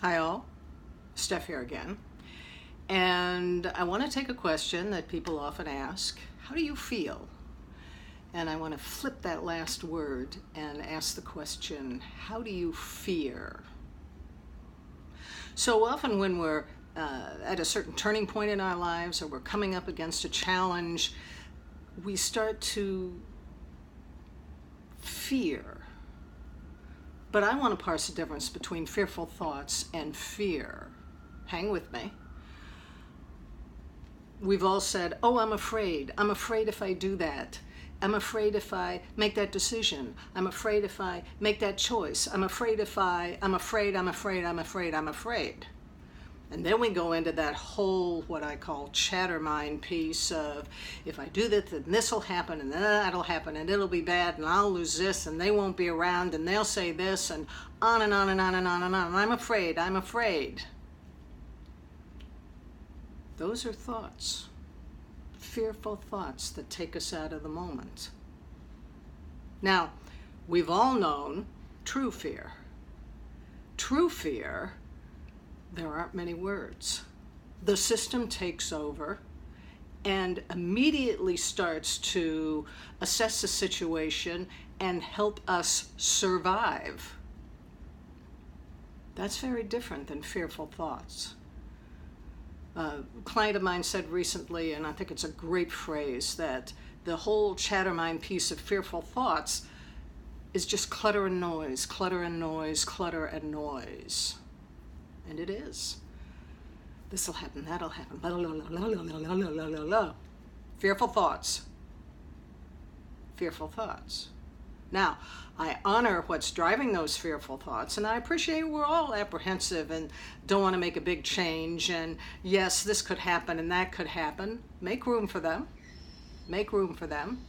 Hi all, Steph here again. And I want to take a question that people often ask, how do you feel? And I want to flip that last word and ask the question, how do you fear? So often when we're at a certain turning point in our lives or we're coming up against a challenge, we start to fear. But I want to parse the difference between fearful thoughts and fear. Hang with me. We've all said, oh, I'm afraid. I'm afraid if I do that. I'm afraid if I make that decision. I'm afraid if I make that choice. I'm afraid if I'm afraid. And then we go into that whole, what I call chatter mind piece of, if I do this, then this will happen, and then that'll happen, and it'll be bad, and I'll lose this, and they won't be around, and they'll say this, and on and on and on and on and on. I'm afraid. Those are thoughts, fearful thoughts that take us out of the moment. Now, we've all known true fear. True fear, there aren't many words. The system takes over and immediately starts to assess the situation and help us survive. That's very different than fearful thoughts. A client of mine said recently, and I think it's a great phrase, that the whole chatter mind piece of fearful thoughts is just clutter and noise, clutter and noise, clutter and noise. And it is. This will happen, that'll happen. Blah, blah, blah, blah, blah, blah, blah, blah. Fearful thoughts. Fearful thoughts. Now, I honor what's driving those fearful thoughts, and I appreciate we're all apprehensive and don't want to make a big change, and yes, this could happen and that could happen. Make room for them. Make room for them,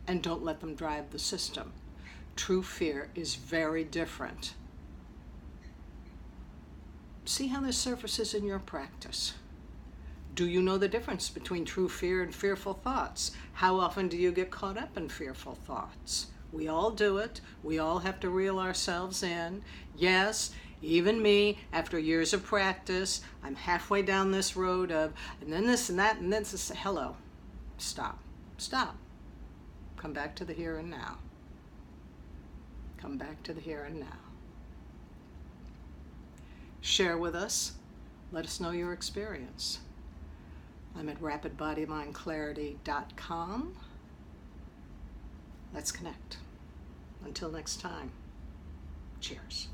and don't let them drive the system. True fear is very different. See how this surfaces in your practice. Do you know the difference between true fear and fearful thoughts? How often do you get caught up in fearful thoughts? We all do it. We all have to reel ourselves in. Yes, even me, after years of practice, I'm halfway down this road of, and then this and that, and then this. Hello. Stop. Stop. Come back to the here and now. Come back to the here and now. Share with us. Let us know your experience. I'm at rapidbodymindclarity.com. Let's connect. Until next time, cheers.